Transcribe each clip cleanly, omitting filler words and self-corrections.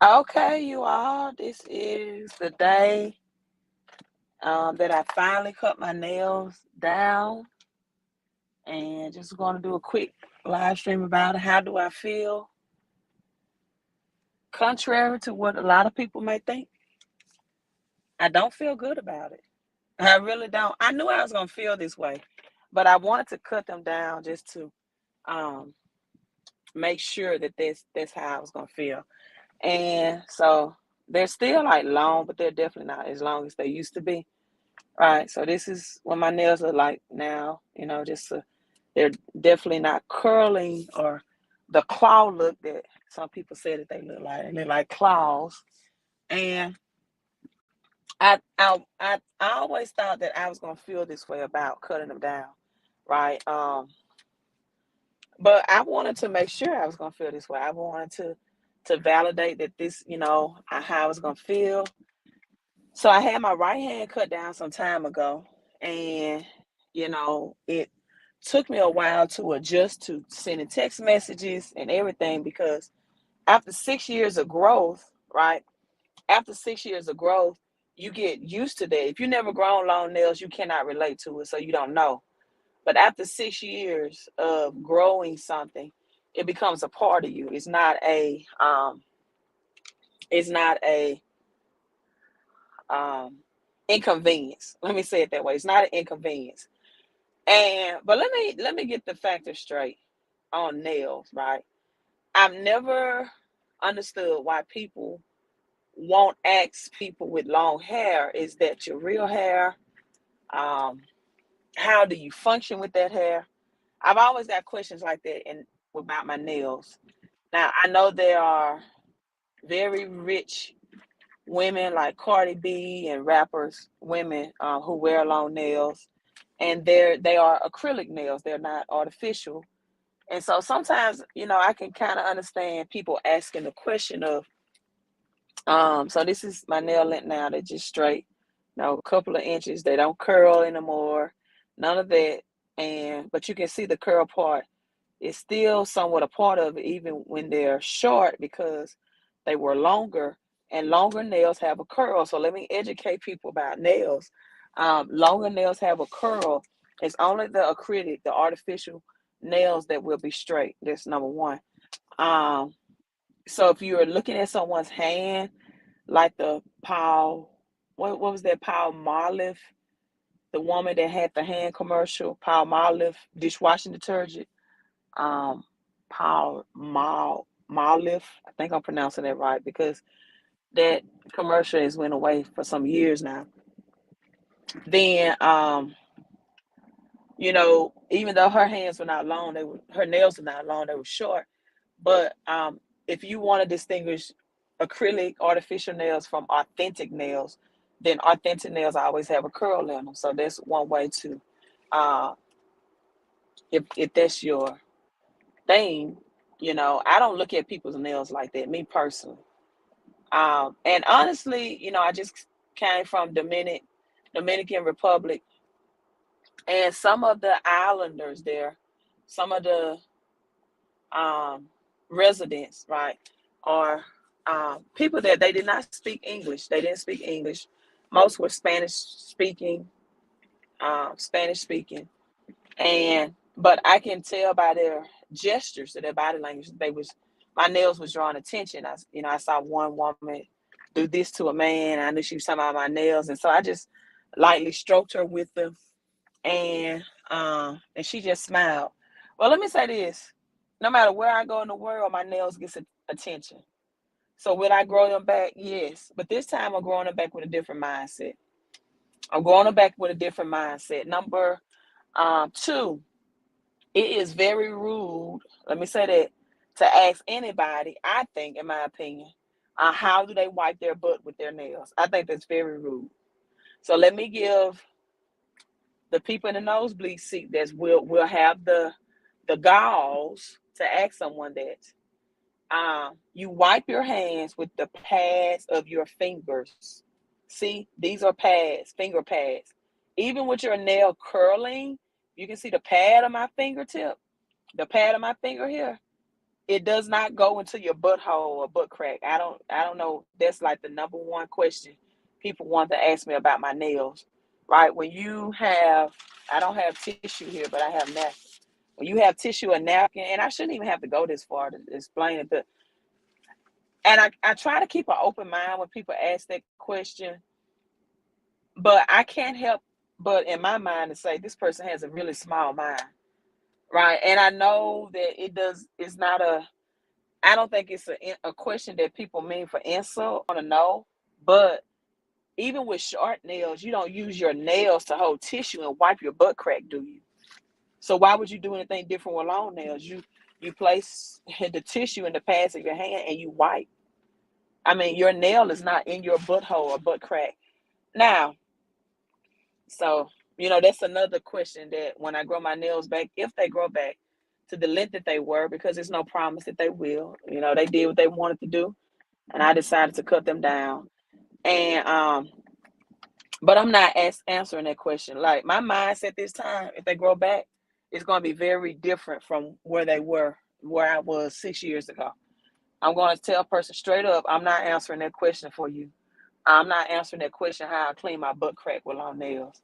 Okay, you all, this is the day that I finally cut my nails down and just going to do a quick live stream about it. How do I feel? Contrary to what a lot of people may think, I don't feel good about it. I really don't. I knew I was going to feel this way, but I wanted to cut them down just to um, make sure that that's how I was going to feel. And so they're still like long, but they're definitely not as long as they used to be. Right. So this is what my nails are like now. They're definitely not curling or the claw look that some people say that they look like. They look like claws. And I always thought that I was gonna feel this way about cutting them down, right? But I wanted to make sure I was gonna feel this way. I wanted to validate that this, how I was gonna feel. So I had my right hand cut down some time ago, and it took me a while to adjust to sending text messages and everything because after 6 years of growth, right? After 6 years of growth, you get used to that. If you never grown long nails, you cannot relate to it, so you don't know. But after 6 years of growing something, it becomes a part of you. It's not a um, inconvenience. Let me say it that way. It's not an inconvenience. And but let me get the factor straight on nails, right? I've never understood why people won't ask people with long hair, is that your real hair? Um, how do you function with that hair? I've always got questions like that and about my nails. Now I know there are very rich women like Cardi B and rappers, women who wear long nails, and they are acrylic nails. They're not artificial. And so sometimes, I can kind of understand people asking the question of, so this is my nail length now. They're just straight, a couple of inches. They don't curl anymore, none of that. But you can see the curl part is still somewhat a part of it, even when they're short because they were longer, and longer nails have a curl. So let me educate people about nails. Longer nails have a curl. It's only the acrylic, the artificial nails that will be straight. That's number one. Um, so if you're looking at someone's hand, like the Paul, what was that Paul Marliff, the woman that had the hand commercial, Paul Marliff dishwashing detergent, um, Marliff. I think I'm pronouncing that right because that commercial has went away for some years now. Then, even though her hands were not long, her nails were not long; they were short. But if you want to distinguish acrylic artificial nails from authentic nails, then authentic nails always have a curl in them. So that's one way to, uh, if that's your thing, I don't look at people's nails like that, me personally. And honestly, I just came from Dominican Republic, and some of the islanders there, some of the um, residents, right, are people that they did not speak English. They didn't speak English. Most were Spanish speaking, and but I can tell by their gestures, to their body language, my nails was drawing attention. I saw one woman do this to a man. I knew she was talking about my nails, and so I just lightly stroked her with them, and she just smiled. Well, let me say this: no matter where I go in the world, my nails get attention. So will I grow them back? Yes, but this time I'm growing them back with a different mindset. I'm growing them back with a different mindset. Number two, it is very rude. Let me say that, to ask anybody, I think, in my opinion, how do they wipe their butt with their nails? I think that's very rude. So let me give the people in the nosebleed seat that will have the galls to ask someone that. You wipe your hands with the pads of your fingers. See, these are pads, finger pads. Even with your nail curling, you can see the pad of my fingertip, the pad of my finger here. it does not go into your butthole or butt crack. I don't know. That's like the number one question people want to ask me about my nails. Right? When you have, I don't have tissue here, but I have napkin. When you have tissue and napkin, and I shouldn't even have to go this far to explain it, but and I try to keep an open mind when people ask that question, but I can't help but in my mind to say this person has a really small mind. Right? And I know that it's not I don't think it's a question that people mean for insult. Want to know, but even with short nails, you don't use your nails to hold tissue and wipe your butt crack, do you? So why would you do anything different with long nails? You place the tissue in the pads of your hand and you wipe. I mean, your nail is not in your butthole or butt crack. Now, so that's another question that when I grow my nails back, if they grow back to the length that they were, because there's no promise that they will. They did what they wanted to do, and I decided to cut them down. And but I'm not answering that question. Like my mindset this time, if they grow back, it's going to be very different from where I was 6 years ago. I'm going to tell a person straight up, I'm not answering that question for you. I'm not answering that question how I clean my butt crack with long nails.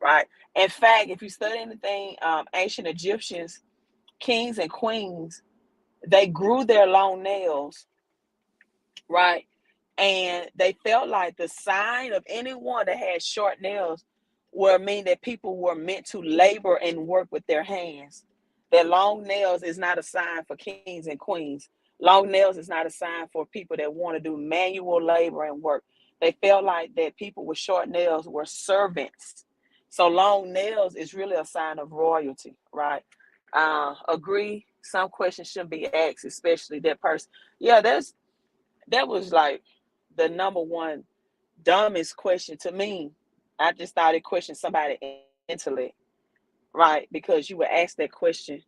Right. In fact, if you study anything, ancient Egyptians, kings and queens, they grew their long nails, right? And they felt like the sign of anyone that had short nails would mean that people were meant to labor and work with their hands. That long nails is not a sign for kings and queens. Long nails is not a sign for people that want to do manual labor and work. They felt like that people with short nails were servants. So long nails is really a sign of royalty, right? Agree. Some questions shouldn't be asked, especially that person. Yeah, that was like the number one dumbest question to me. I just thought it questioned somebody's intellect, right? Because you would ask that question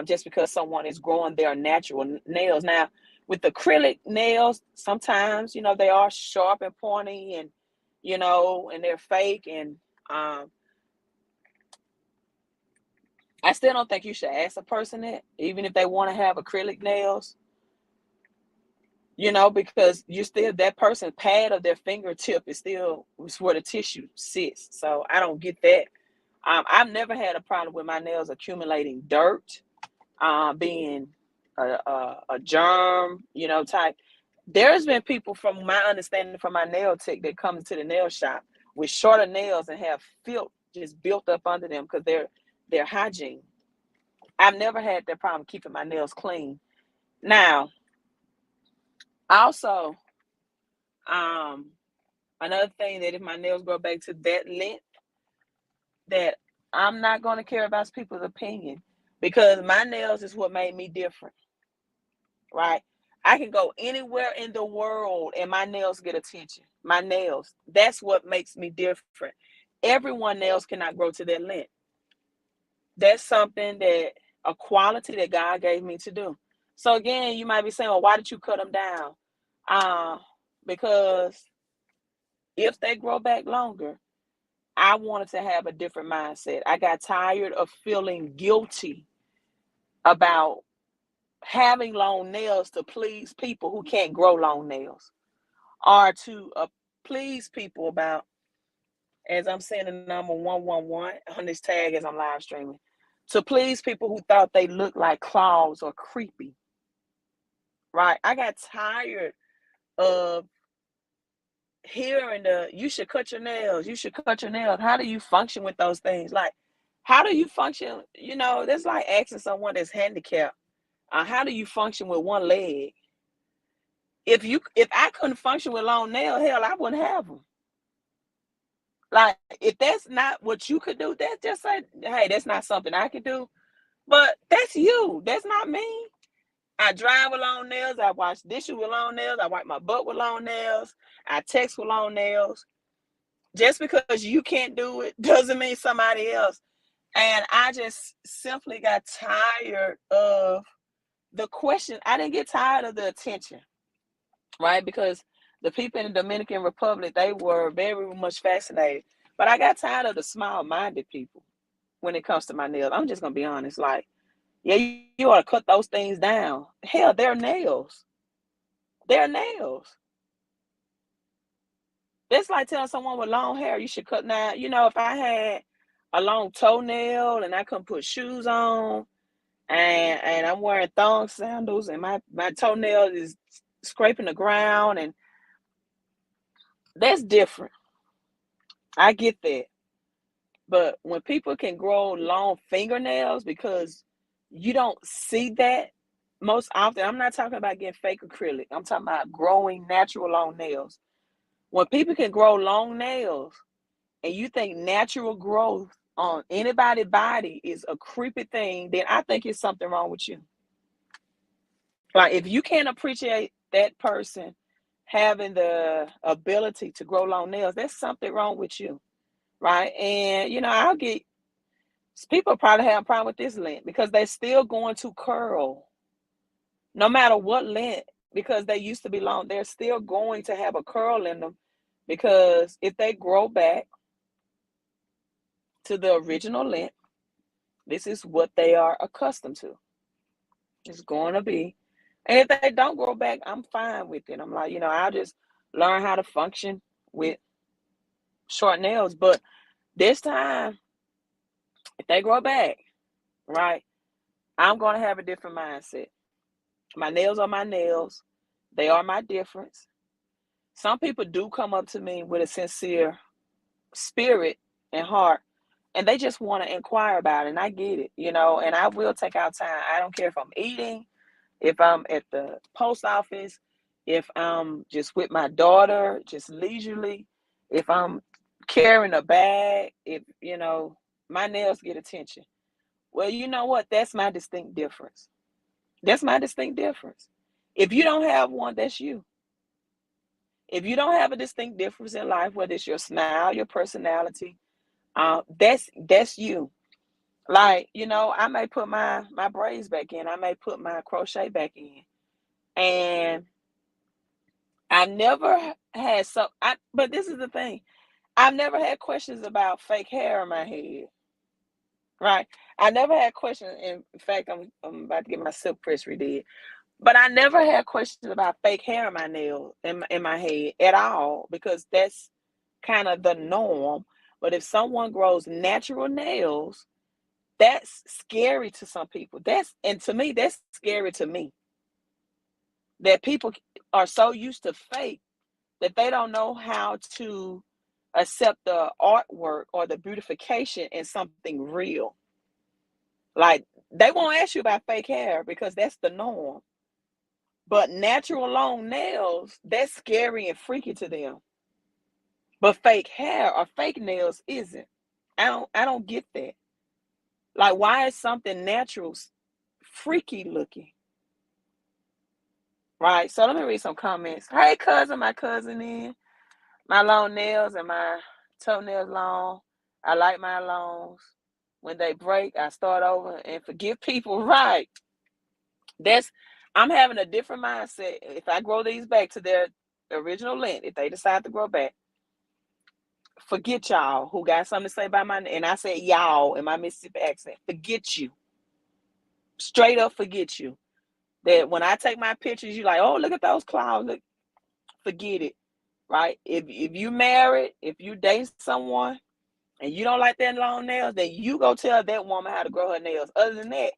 just because someone is growing their natural nails. Now, with acrylic nails, sometimes, they are sharp and pointy and they're fake. And um, I still don't think you should ask a person that, even if they want to have acrylic nails. Because you still, that person's pad of their fingertip is where the tissue sits. So I don't get that. I've never had a problem with my nails accumulating dirt, being a germ, type. There's been people, from my understanding from my nail tech, that come to the nail shop with shorter nails and have filth just built up under them because they're hygiene. I've never had that problem keeping my nails clean. Now, also, um, another thing that if my nails grow back to that length, that I'm not going to care about people's opinion, because my nails is what made me different, right? I can go anywhere in the world and my nails get attention. My nails, that's what makes me different. Everyone nails cannot grow to that length. That's something that a quality that God gave me to do. So again, you might be saying, well, why did you cut them down? Because if they grow back longer, I wanted to have a different mindset. I got tired of feeling guilty about having long nails to please people who can't grow long nails, or to please people about, as I'm saying the number 111 on this tag as I'm live streaming, to please people who thought they looked like claws or creepy, right? I got tired of hearing you should cut your nails, you should cut your nails. How do you function with those things? Like, how do you function? That's like asking someone that's handicapped, how do you function with one leg? If I couldn't function with long nails, hell, I wouldn't have them. Like, if that's not what you could do, that's just say, hey, that's not something I could do. But that's you. That's not me. I drive with long nails. I wash dishes with long nails. I wipe my butt with long nails. I text with long nails. Just because you can't do it doesn't mean somebody else. And I just simply got tired of the question. I didn't get tired of the attention, right? Because the people in the Dominican Republic, they were very much fascinated. But I got tired of the small-minded people when it comes to my nails. I'm just going to be honest. Like, yeah, you ought to cut those things down. Hell, they're nails. They're nails. That's like telling someone with long hair you should cut now. If I had a long toenail and I couldn't put shoes on, and I'm wearing thong sandals and my toenail is scraping the ground, and that's different. I get that. But when people can grow long fingernails, because you don't see that most often. I'm not talking about getting fake acrylic. I'm talking about growing natural long nails. When people can grow long nails and you think natural growth on anybody's body is a creepy thing, then I think it's something wrong with you. Like, if you can't appreciate that person having the ability to grow long nails, there's something wrong with you, right? And I'll get people probably have a problem with this length because they're still going to curl no matter what length, because they used to be long. They're still going to have a curl in them, because if they grow back to the original length, this is what they are accustomed to. It's going to be. And if they don't grow back, I'm fine with it. I'm like, I'll just learn how to function with short nails. But this time, if they grow back, right, I'm going to have a different mindset. My nails are my nails. They are my difference. Some people do come up to me with a sincere spirit and heart, and they just want to inquire about it. And I get it, and I will take out time. I don't care if I'm eating, if I'm at the post office, if I'm just with my daughter, just leisurely, if I'm carrying a bag, if, my nails get attention. Well, you know what? That's my distinct difference. That's my distinct difference. If you don't have one, that's you. If you don't have a distinct difference in life, whether it's your smile, your personality, that's you. Like, I may put my braids back in. I may put my crochet back in. And I never had but this is the thing. I've never had questions about fake hair in my head. Right? I never had questions. In fact, I'm about to get my silk press redid. But I never had questions about fake hair in my nail in my head at all, because that's kind of the norm. But if someone grows natural nails, that's scary to some people. And to me, that's scary to me. That people are so used to fake that they don't know how to accept the artwork or the beautification in something real. Like, they won't ask you about fake hair because that's the norm. But natural long nails, that's scary and freaky to them. But fake hair or fake nails isn't. I don't get that. Like, why is something natural freaky looking? Right? So let me read some comments. Hey, cousin, my cousin in. My long nails and my toenails long. I like my longs. When they break, I start over and forgive people. Right. I'm having a different mindset. If I grow these back to their original length, if they decide to grow back, forget y'all who got something to say about and I said y'all in my Mississippi accent. Forget you. Straight up forget you. That when I take my pictures, you like, oh, look at those clouds. Look, forget it. Right? If you married, if you date someone and you don't like their long nails, then you go tell that woman how to grow her nails. Other than that,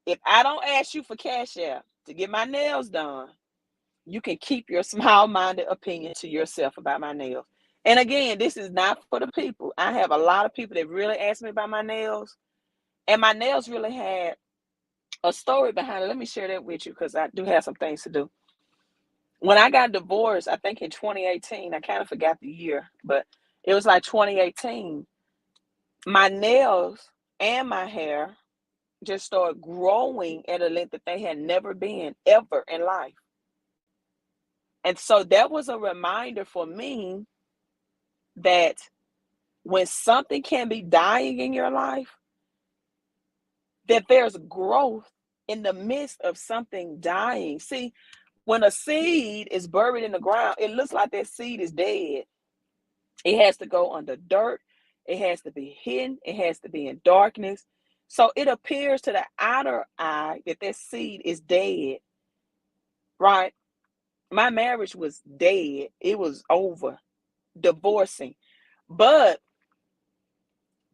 if I don't ask you for cash out to get my nails done, you can keep your small-minded opinion to yourself about my nails. And again, this is not for the people. I have a lot of people that really ask me about my nails, and my nails really had a story behind it. Let me share that with you, because I do have some things to do. When I got divorced, I think in 2018, I kind of forgot the year, but it was like 2018, my nails and my hair just started growing at a length that they had never been ever in life. And so that was a reminder for me that when something can be dying in your life, that there's growth in the midst of something dying. See, when a seed is buried in the ground, it looks like that seed is dead. It has to go under dirt. It has to be hidden. It has to be in darkness. So it appears to the outer eye that that seed is dead, right? My marriage was dead. It was over, divorcing. But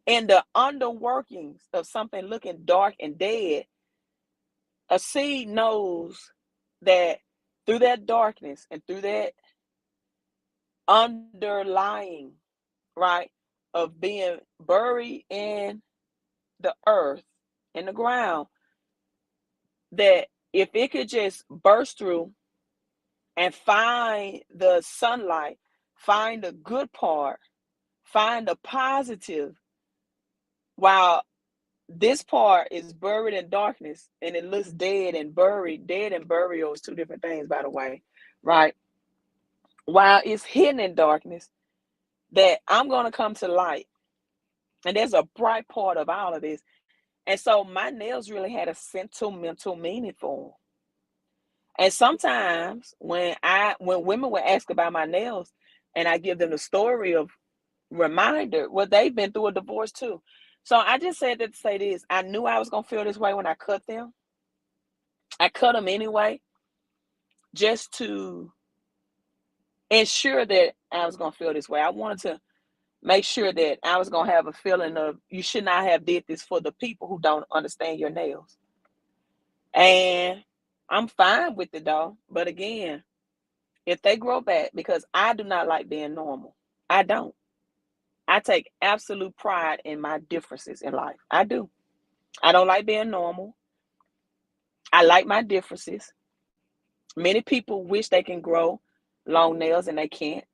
in the underworkings of something looking dark and dead, a seed knows that through that darkness and through that underlying, right, of being buried in the earth, in the ground, that if it could just burst through and find the sunlight, find the good part, find the positive, while this part is buried in darkness and it looks dead and buried. Dead and burial is two different things, by the way, right? While it's hidden in darkness, that I'm going to come to light. And there's a bright part of all of this. And so my nails really had a sentimental meaning for them. And sometimes when women would ask about my nails and I give them the story of reminder, well, they've been through a divorce too. So I just said that to say this. I knew I was going to feel this way when I cut them. I cut them anyway, just to ensure that I was going to feel this way. I wanted to make sure that I was going to have a feeling of you should not have did this for the people who don't understand your nails. And I'm fine with it though. But again, if they grow back, because I do not like being normal. I don't. I take absolute pride in my differences in life. I do. I don't like being normal. I like my differences. Many people wish they can grow long nails and they can't.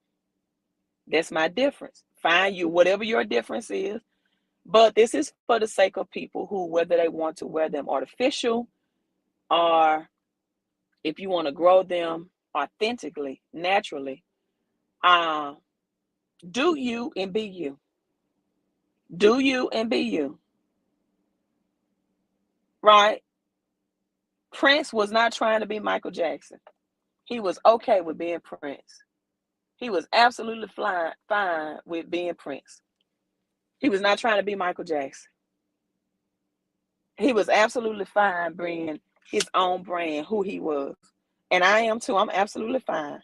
That's my difference. Find you whatever your difference is. But this is for the sake of people who, whether they want to wear them artificial or if you want to grow them authentically, naturally, uh, do you and be you. Do you and be you. Right? Prince was not trying to be Michael Jackson. He was okay with being Prince. He was absolutely fine with being Prince. He was not trying to be Michael Jackson. He was absolutely fine bringing his own brand, who he was. And I am too. I'm absolutely fine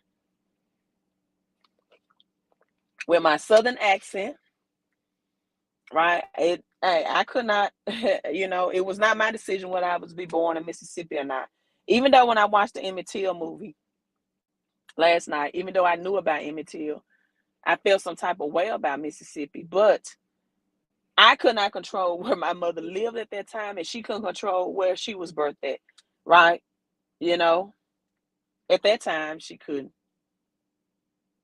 with my Southern accent, right? I could not, it was not my decision whether I was be born in Mississippi or not. Even though when I watched the Emmett Till movie last night, even though I knew about Emmett Till, I felt some type of way about Mississippi, but I could not control where my mother lived at that time, and she couldn't control where she was birthed at, right? You know, at that time, she couldn't.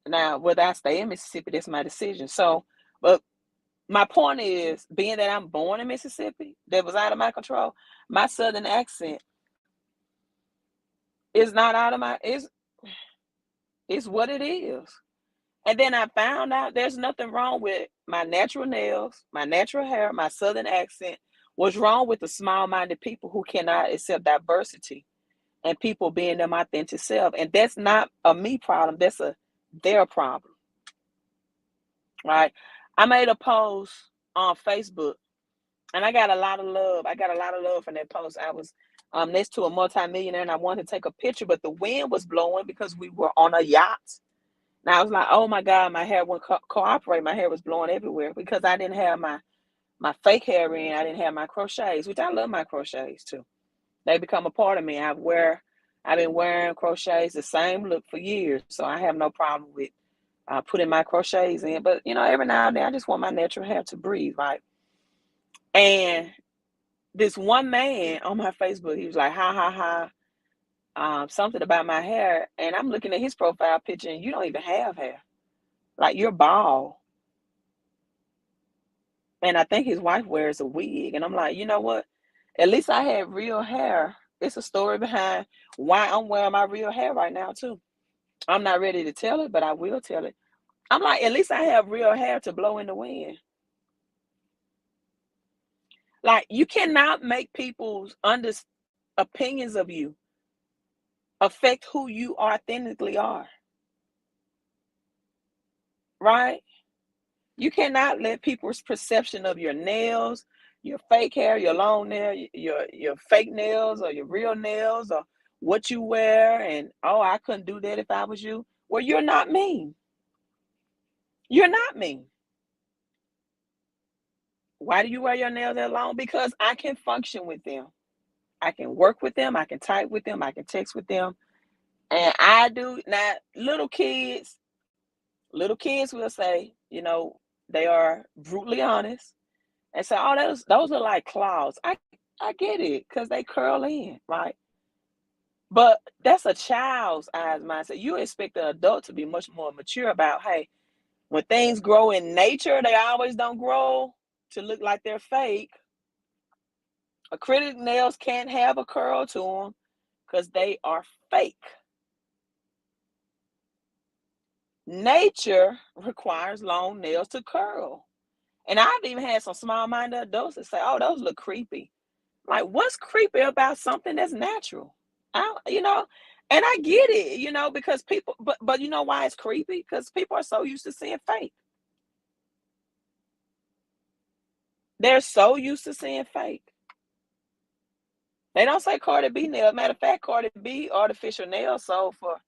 Now, whether I stay in Mississippi, that's my decision. So, but my point is, being that I'm born in Mississippi, that was out of my control, my Southern accent is not out of my, it's what it is. And then I found out there's nothing wrong with my natural nails, my natural hair, my Southern accent. What's wrong with the small-minded people who cannot accept diversity and people being them authentic self? And that's not a me problem. That's a their problem, right? I made a post on Facebook, and I got a lot of love. I got a lot of love from that post. I was next to a multimillionaire, and I wanted to take a picture, but the wind was blowing because we were on a yacht. Now I was like, oh my God, my hair wouldn't cooperate. My hair was blowing everywhere because I didn't have my fake hair in. I didn't have my crochets, which I love my crochets too. They become a part of me. I've been wearing crochets the same look for years, so I have no problem with putting my crochets in. But every now and then, I just want my natural hair to breathe, right? And this one man on my Facebook, he was like, ha ha ha, something about my hair, and I'm looking at his profile picture, and you don't even have hair. Like, you're bald. And I think his wife wears a wig. And I'm like, you know what? At least I had real hair. It's a story behind why I'm wearing my real hair right now, too. I'm not ready to tell it, but I will tell it. I'm like, at least I have real hair to blow in the wind. Like, you cannot make people's opinions of you affect who you authentically are. Right? You cannot let people's perception of your nails, your fake hair, your long nail, your fake nails or your real nails or what you wear, and oh, I couldn't do that if I was you. Well, you're not me. You're not me. Why do you wear your nails that long? Because I can function with them. I can work with them. I can type with them. I can text with them. And I do now. Little kids will say, they are brutally honest and say, "Oh, those are like claws." I get it because they curl in, right? But that's a child's eyes mindset. You expect an adult to be much more mature about, hey, when things grow in nature, they always don't grow to look like they're fake. Acrylic nails can't have a curl to them because they are fake. Nature requires long nails to curl. And I've even had some small-minded adults that say, "Oh, those look creepy." Like, what's creepy about something that's natural? And I get it, because people, but you know why it's creepy? Because people are so used to seeing fake. They're so used to seeing fake. They don't say Cardi B nails. Matter of fact, Cardi B artificial nails sold for,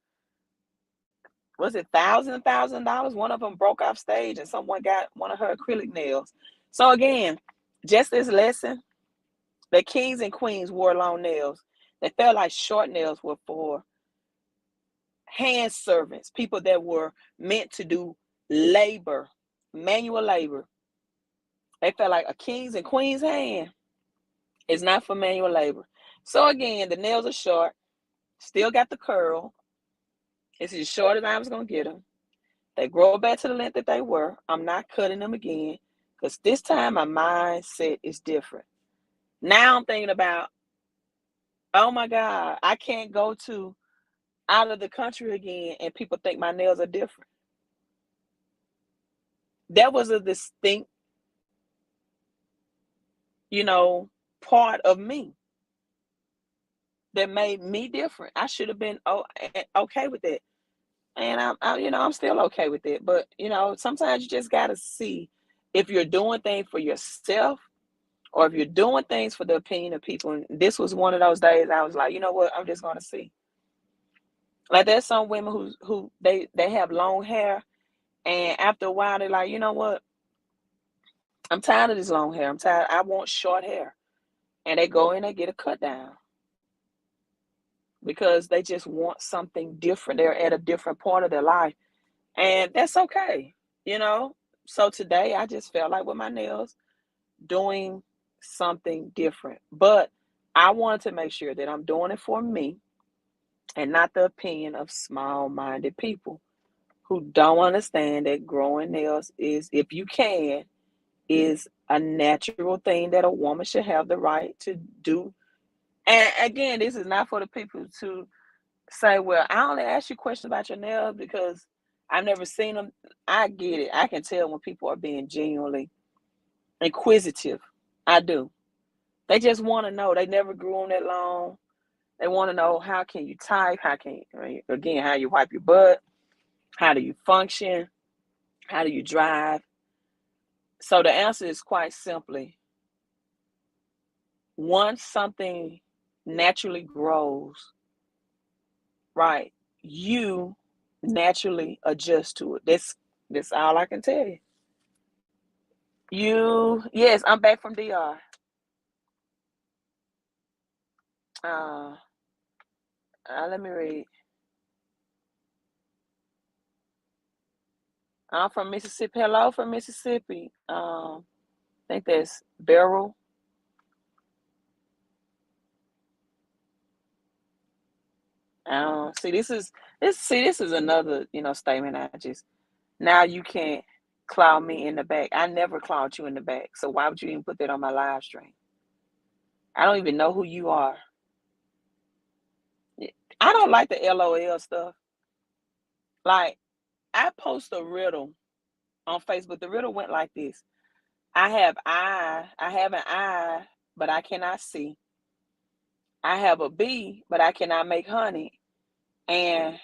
was it $1,000? One of them broke off stage and someone got one of her acrylic nails. So again, just this lesson, the kings and queens wore long nails. They felt like short nails were for hand servants, people that were meant to do labor, manual labor. They felt like a king's and queen's hand is not for manual labor. So again, the nails are short, still got the curl. It's as short as I was going to get them. They grow back to the length that they were. I'm not cutting them again because this time my mindset is different. Now I'm thinking about, oh my God, I can't go to out of the country again and people think my nails are different. That was a distinct, part of me that made me different. I should have been okay with it. And I'm still okay with it. But, sometimes you just got to see if you're doing things for yourself or if you're doing things for the opinion of people. And this was one of those days I was like, you know what? I'm just going to see. Like there's some women who they have long hair, and after a while they're like, you know what? I'm tired of this long hair. I'm tired. I want short hair. And they go in and get a cut down because they just want something different. They're at a different part of their life. And that's okay, you know? So today I just felt like with my nails doing something different. But I wanted to make sure that I'm doing it for me and not the opinion of small-minded people who don't understand that growing nails is, if you can, is a natural thing that a woman should have the right to do. And again, this is not for the people to say, well, I only ask you questions about your nails because I've never seen them. I get it. I can tell when people are being genuinely inquisitive. I do. They just want to know. They never grew on that long. They want to know, how can you type? Again, how you wipe your butt? How do you function? How do you drive? So the answer is quite simply, once something naturally grows, right, you naturally adjust to it. That's all I can tell you. Yes, I'm back from DR. Uh, Let me read. I'm from Mississippi. Hello from Mississippi. I think that's Beryl. See, this is another, statement. Now you can't cloud me in the back. I never cloud you in the back. So why would you even put that on my live stream? I don't even know who you are. I don't like the LOL stuff. Like, I post a riddle on Facebook. The riddle went like this. I have an eye, but I cannot see. I have a bee, but I cannot make honey. And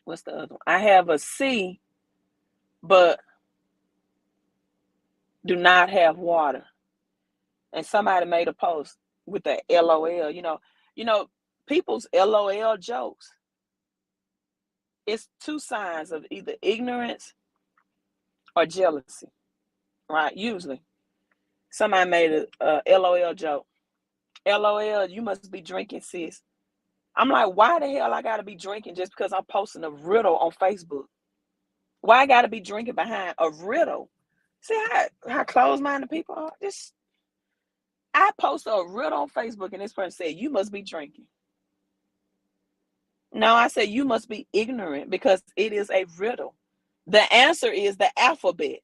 what's the other one? I have a C, but do not have water. And somebody made a post with the LOL. You know, people's LOL jokes. It's two signs of either ignorance or jealousy, right? Usually, somebody made a LOL joke. LOL, you must be drinking, sis. I'm like, why the hell I gotta be drinking just because I'm posting a riddle on Facebook? Why I gotta be drinking behind a riddle? See how close-minded people are? Just I posted a riddle on Facebook and this person said, you must be drinking. No, I said you must be ignorant because it is a riddle. The answer is the alphabet.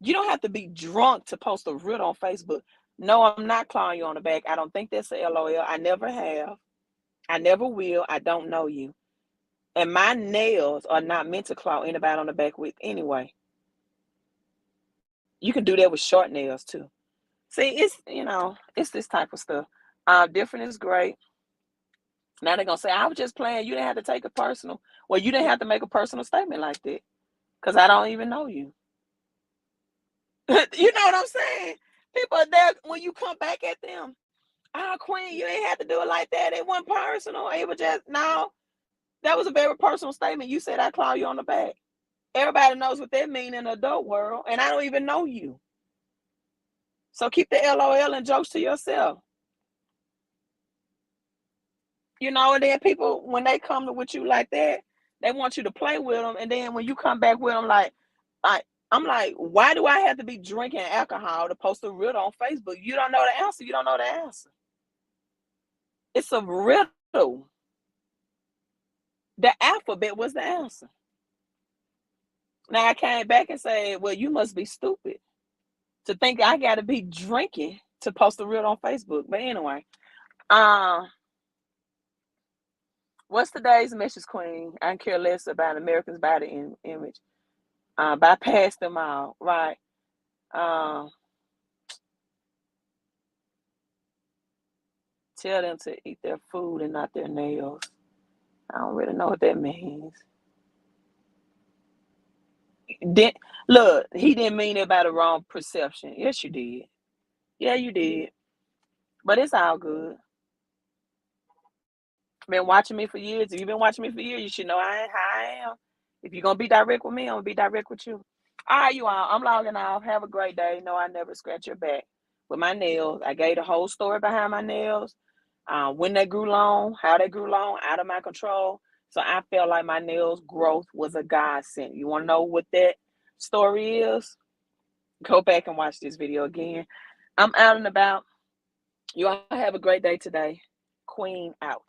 You don't have to be drunk to post a riddle on Facebook. No, I'm not clawing you on the back. I don't think that's a LOL. I never have. I never will. I don't know you. And my nails are not meant to claw anybody on the back with anyway. You can do that with short nails too. See, it's this type of stuff. Different is great. Now they're gonna say, I was just playing, you didn't have to take it personal. Well, you didn't have to make a personal statement like that. Because I don't even know you. You know what I'm saying? People are there when you come back at them. Oh, Queen, you ain't have to do it like that. It wasn't personal. It was just no. That was a very personal statement. You said I claw you on the back. Everybody knows what that means in the adult world, and I don't even know you. So keep the LOL and jokes to yourself. And then people, when they come to with you like that, they want you to play with them, and then when you come back with them, I'm like, why do I have to be drinking alcohol to post a riddle on Facebook? You don't know the answer. You don't know the answer. It's a riddle. The alphabet was the answer. Now I came back and said, well, you must be stupid to think I got to be drinking to post a riddle on Facebook. But anyway, what's today's message, Queen? I care less about Americans' body image. Bypass them all, right? Tell them to eat their food and not their nails. I don't really know what that means. Look, he didn't mean it by the wrong perception. Yes, you did. Yeah, you did. But it's all good. Been watching me for years. If you've been watching me for years, you should know how I am. If you're gonna be direct with me, I'm gonna be direct with you. All right, you all. I'm logging off. Have a great day. No, I never scratch your back with my nails. I gave the whole story behind my nails. When they grew long, how they grew long, out of my control. So I felt like my nails growth was a godsend. You want to know what that story is? Go back and watch this video again. I'm out and about. You all have a great day today. Queen out.